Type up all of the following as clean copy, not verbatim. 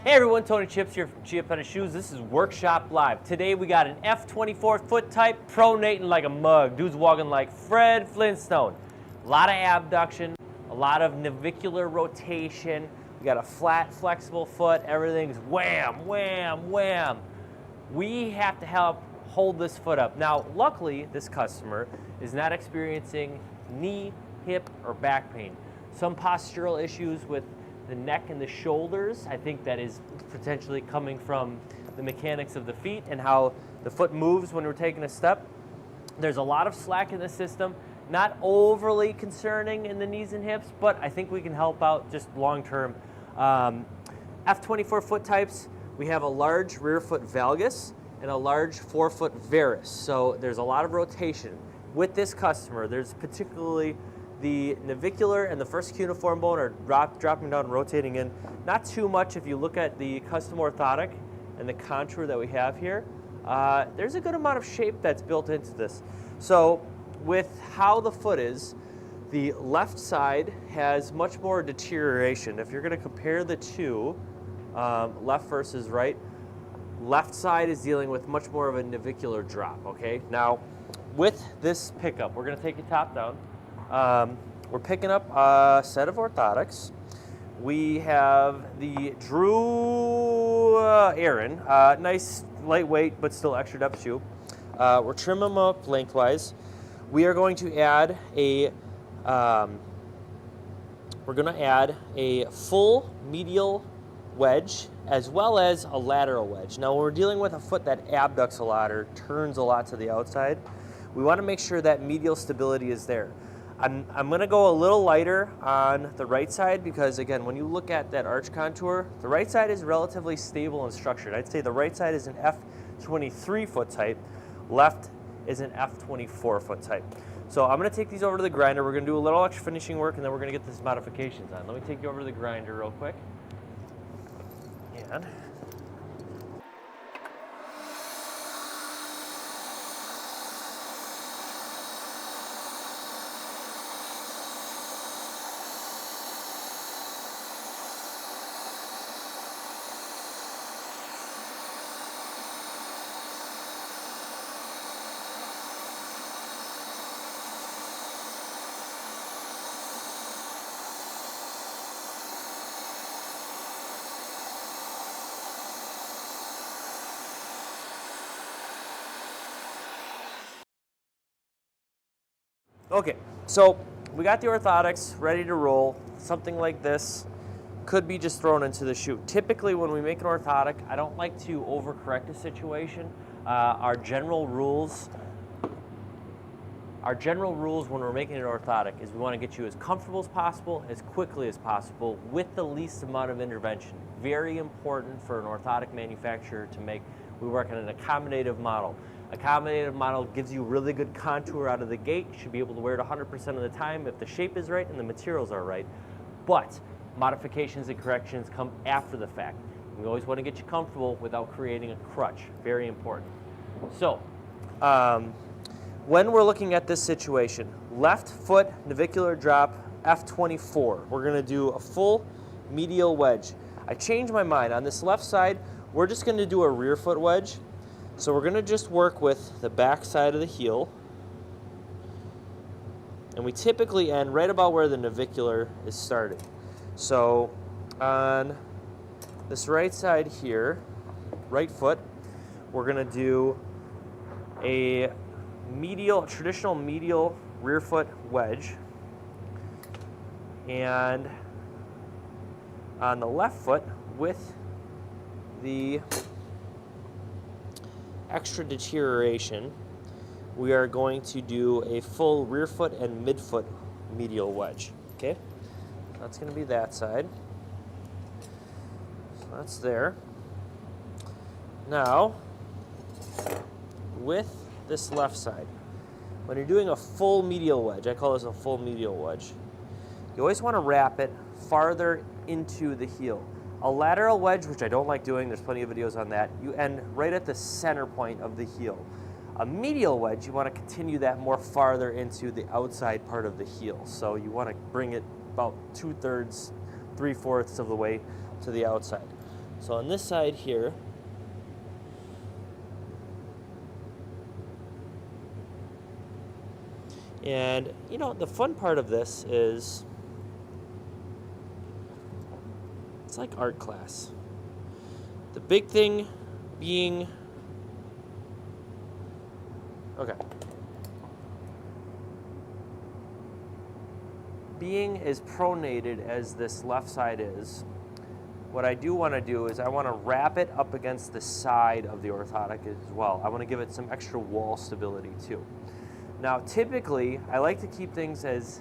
Hey everyone, Tony Chips here from Chiappetta Shoes. This is Workshop Live. Today we got an F24 foot type pronating like a mug. Dude's walking like Fred Flintstone. A lot of abduction, a lot of navicular rotation. We got a flat, flexible foot. Everything's wham, wham, wham. We have to help hold this foot up. Now, luckily, this customer is not experiencing knee, hip, or back pain. Some postural issues with the neck and the shoulders. I think that is potentially coming from the mechanics of the feet and how the foot moves when we're taking a step. There's a lot of slack in the system, not overly concerning in the knees and hips, but I think we can help out just long term. F24 foot types, we have a large rear foot valgus and a large forefoot varus. So there's a lot of rotation. With this customer, there's particularly the navicular and the first cuneiform bone are dropping down and rotating in. Not too much if you look at the custom orthotic and the contour that we have here. There's a good amount of shape that's built into this. So with how the foot is, the left side has much more deterioration. If you're going to compare the two, left versus right, left side is dealing with much more of a navicular drop, okay? Now, with this pickup, we're going to take it top down. We're picking up a set of orthotics. We have the Drew Aaron, nice lightweight but still extra depth shoe. We're trimming them up lengthwise. We are going to add a full medial wedge as well as a lateral wedge. Now, when we're dealing with a foot that abducts a lot or turns a lot to the outside, we want to make sure that medial stability is there. I'm going to go a little lighter on the right side because, again, when you look at that arch contour, the right side is relatively stable and structured. I'd say the right side is an F23 foot type, left is an F24 foot type. So I'm going to take these over to the grinder. We're going to do a little extra finishing work, and then we're going to get these modifications on. Let me take you over to the grinder real quick. And okay, so we got the orthotics ready to roll. Something like this could be just thrown into the shoe. Typically, when we make an orthotic, I don't like to overcorrect a situation. Our general rules when we're making an orthotic is we want to get you as comfortable as possible, as quickly as possible, with the least amount of intervention. Very important for an orthotic manufacturer to make. We work on an accommodative model. Accommodative model gives you really good contour out of the gate. You should be able to wear it 100% of the time if the shape is right and the materials are right. But modifications and corrections come after the fact. We always want to get you comfortable without creating a crutch. Very important. So, when we're looking at this situation, left foot navicular drop, F24. We're going to do a full medial wedge. I changed my mind. On this left side, we're just going to do a rear foot wedge. So we're going to just work with the back side of the heel. And we typically end right about where the navicular is starting. So on this right side here, right foot, we're going to do a traditional medial rear foot wedge. And on the left foot, with the extra deterioration, we are going to do a full rear foot and midfoot medial wedge. Okay, that's going to be that side. So that's there. Now, with this left side, when you're doing a full medial wedge, I call this a full medial wedge, you always want to wrap it farther into the heel. A lateral wedge, which I don't like doing, there's plenty of videos on that, you end right at the center point of the heel. A medial wedge, you want to continue that more farther into the outside part of the heel. So you want to bring it about 2/3, 3/4 of the way to the outside. So on this side here, and you know, the fun part of this is it's like art class. The big thing being, okay, being as pronated as this left side is, what I do want to do is I want to wrap it up against the side of the orthotic as well. I want to give it some extra wall stability too. Now, typically, I like to keep things as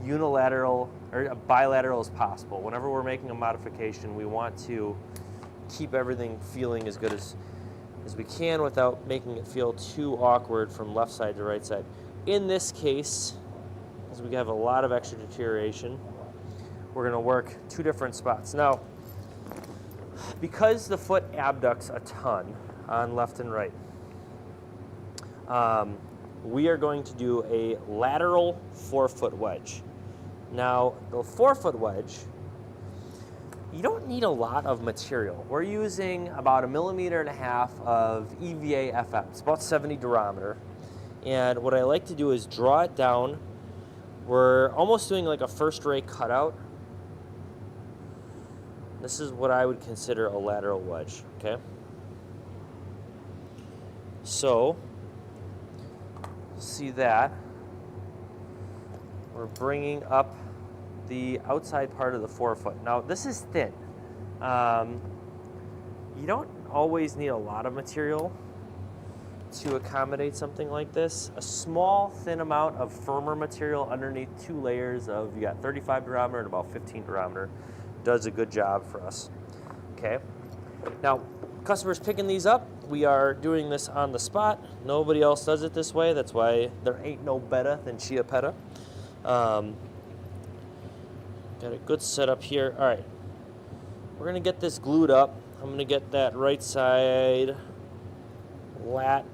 unilateral or bilateral as possible. Whenever we're making a modification, we want to keep everything feeling as good as we can without making it feel too awkward from left side to right side. In this case, as we have a lot of extra deterioration, we're going to work two different spots. Now, because the foot abducts a ton on left and right, we are going to do a lateral forefoot wedge. Now, the forefoot wedge, you don't need a lot of material. We're using about 1.5 millimeters of EVA FM. It's about 70 durometer. And what I like to do is draw it down. We're almost doing like a first ray cutout. This is what I would consider a lateral wedge, okay? So, see that. We're bringing up the outside part of the forefoot. Now, this is thin. You don't always need a lot of material to accommodate something like this. A small, thin amount of firmer material underneath 2 layers of, you got 35 durometer and about 15 durometer, does a good job for us. Okay. Now, customers picking these up, we are doing this on the spot. Nobody else does it this way. That's why there ain't no better than Chiappetta. Got a good setup here. All right. We're going to get this glued up. I'm going to get that right side lat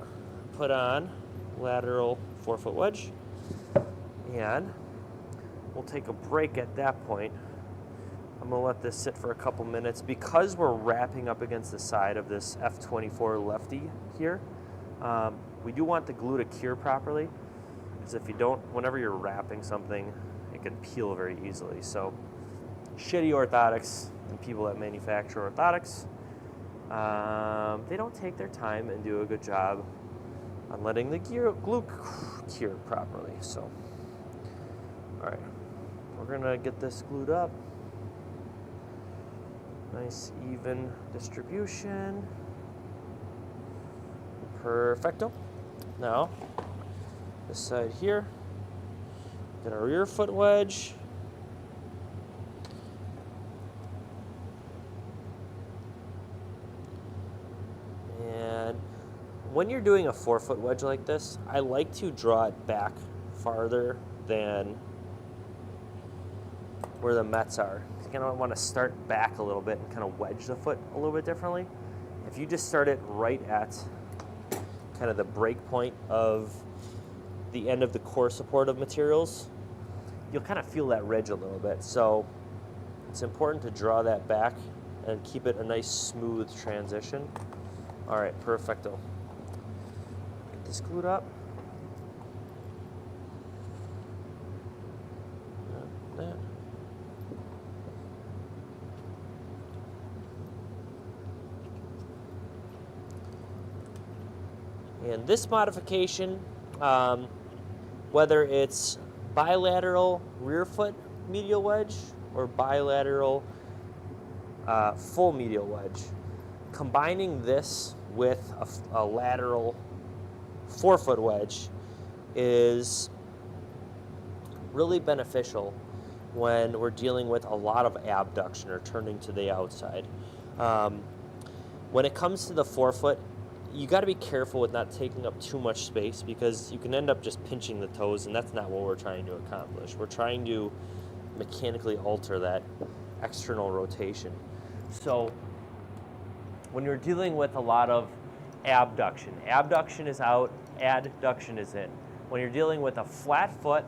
put on, lateral forefoot wedge. And we'll take a break at that point. I'm going to let this sit for a couple minutes. Because we're wrapping up against the side of this F24 lefty here, we do want the glue to cure properly, because if you don't, whenever you're wrapping something, it can peel very easily. So shitty orthotics and people that manufacture orthotics, they don't take their time and do a good job on letting the glue cure properly. So, all right, we're going to get this glued up. Nice even distribution. Perfecto. Now, this side here, got our rear foot wedge. And when you're doing a forefoot wedge like this, I like to draw it back farther than where the mets are. You kind of want to start back a little bit and kind of wedge the foot a little bit differently. If you just start it right at kind of the break point of the end of the core supportive materials, you'll kind of feel that ridge a little bit. So it's important to draw that back and keep it a nice smooth transition. All right, perfecto. Get this glued up. That. And this modification, whether it's bilateral rear foot medial wedge or bilateral full medial wedge, combining this with a lateral forefoot wedge is really beneficial when we're dealing with a lot of abduction or turning to the outside. When it comes to the forefoot, you got to be careful with not taking up too much space, because you can end up just pinching the toes, and that's not what we're trying to accomplish. We're trying to mechanically alter that external rotation. So when you're dealing with a lot of abduction is out, adduction is in. When you're dealing with a flat foot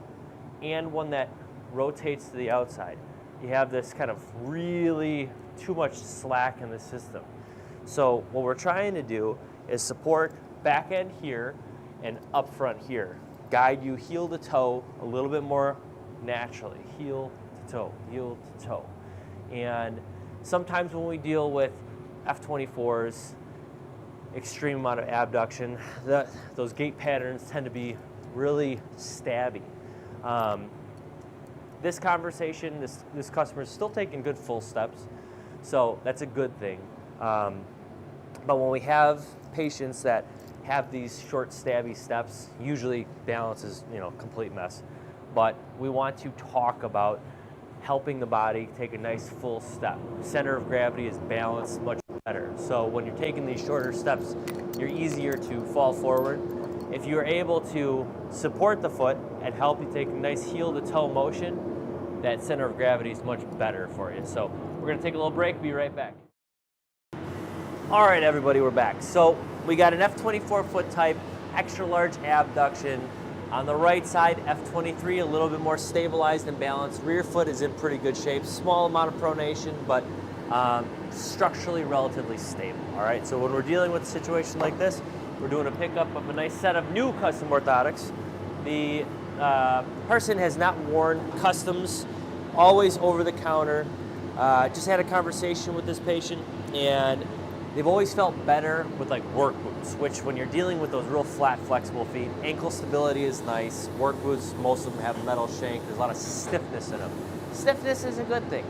and one that rotates to the outside, you have this kind of really too much slack in the system. So what we're trying to do is support back end here and up front here. Guide you heel to toe a little bit more naturally, heel to toe, heel to toe. And sometimes when we deal with F24s, extreme amount of abduction, those gait patterns tend to be really stabby. This conversation, this customer is still taking good full steps, so that's a good thing. But when we have patients that have these short stabby steps, usually balance is, complete mess. But we want to talk about helping the body take a nice full step. Center of gravity is balanced much better. So when you're taking these shorter steps, you're easier to fall forward. If you're able to support the foot and help you take a nice heel to toe motion, that center of gravity is much better for you. So we're gonna take a little break, be right back. All right, everybody, we're back. So we got an F24 foot type, extra large abduction. On the right side, F23, a little bit more stabilized and balanced. Rear foot is in pretty good shape. Small amount of pronation, but structurally relatively stable. All right, so when we're dealing with a situation like this, we're doing a pickup of a nice set of new custom orthotics. The person has not worn customs, always over the counter. Just had a conversation with this patient, and they've always felt better with like work boots, which when you're dealing with those real flat, flexible feet, ankle stability is nice. Work boots, most of them have metal shank. There's a lot of stiffness in them. Stiffness is a good thing.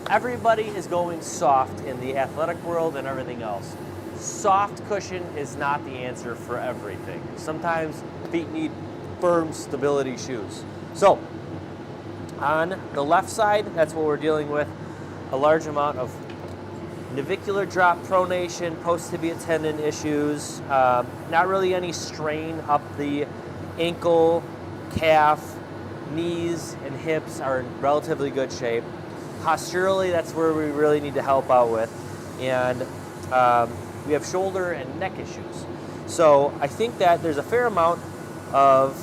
Everybody is going soft in the athletic world and everything else. Soft cushion is not the answer for everything. Sometimes feet need firm stability shoes. So on the left side, that's what we're dealing with, a large amount of navicular drop pronation, post-tibia tendon issues, not really any strain up the ankle, calf, knees, and hips are in relatively good shape. Posturally, that's where we really need to help out with. And we have shoulder and neck issues. So I think that there's a fair amount of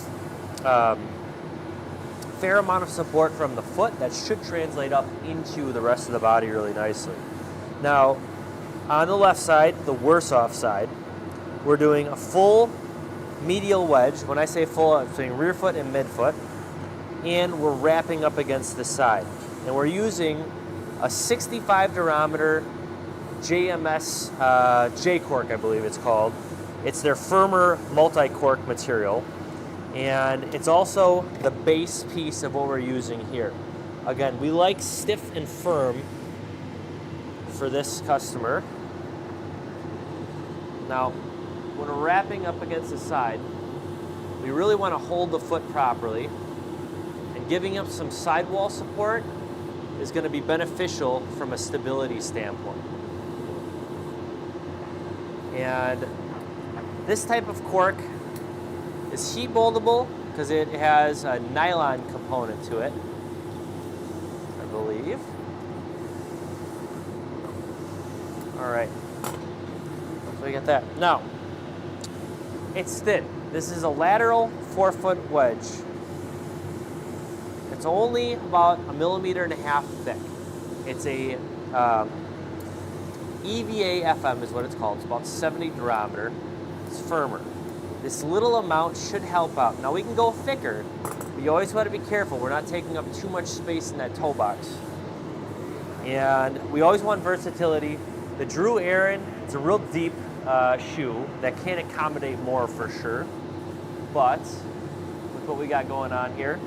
support from the foot that should translate up into the rest of the body really nicely. Now, on the left side, the worse off side, we're doing a full medial wedge. When I say full, I'm saying rear foot and midfoot, and we're wrapping up against the side. And we're using a 65 durometer JMS J-cork, I believe it's called. It's their firmer multi-cork material, and it's also the base piece of what we're using here. Again, we like stiff and firm for this customer. Now, when we're wrapping up against the side, we really want to hold the foot properly, and giving up some sidewall support is going to be beneficial from a stability standpoint. And this type of cork is heat moldable because it has a nylon component to it, I believe. All right, so we got that. Now, it's thin. This is a lateral 4-foot wedge. It's only about 1.5 millimeters thick. It's a EVA FM is what it's called. It's about 70 durometer. It's firmer. This little amount should help out. Now we can go thicker, but you always want to be careful. We're not taking up too much space in that toe box. And we always want versatility. The Drew Aaron, it's a real deep shoe that can accommodate more for sure. But with what we got going on here,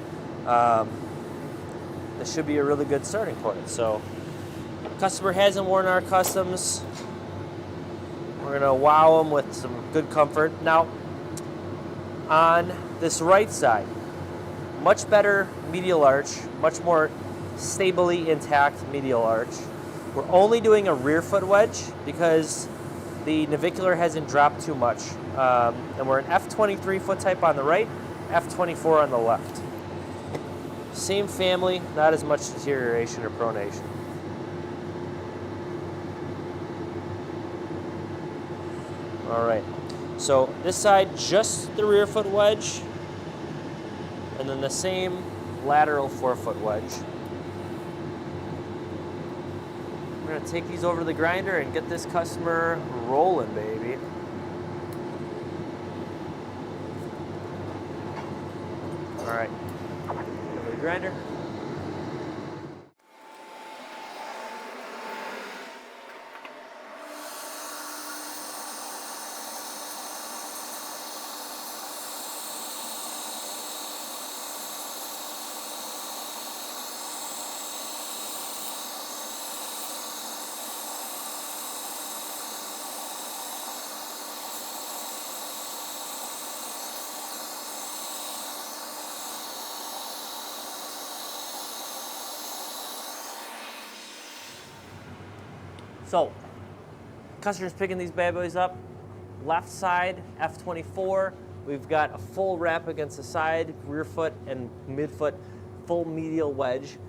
this should be a really good starting point. So, customer hasn't worn our customs. We're gonna wow them with some good comfort. Now, on this right side, much better medial arch, much more stably intact medial arch. We're only doing a rear foot wedge because the navicular hasn't dropped too much. And we're an F23 foot type on the right, F24 on the left. Same family, not as much deterioration or pronation. All right, so this side, just the rear foot wedge, and then the same lateral 4-foot wedge. We're gonna take these over to the grinder and get this customer rolling, baby. All right, over the grinder. So, customer's picking these bad boys up. Left side, F24. We've got a full wrap against the side, rear foot and midfoot, full medial wedge.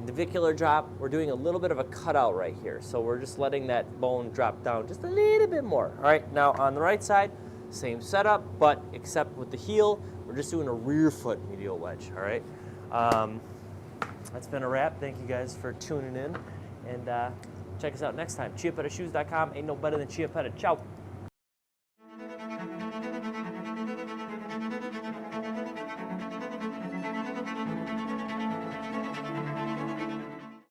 Navicular drop, we're doing a little bit of a cutout right here. So we're just letting that bone drop down just a little bit more. All right, now on the right side, same setup, but except with the heel, we're just doing a rear foot medial wedge, all right? That's been a wrap. Thank you guys for tuning in. And check us out next time. ChiappettaShoes.com. Ain't no better than Chiappetta. Ciao.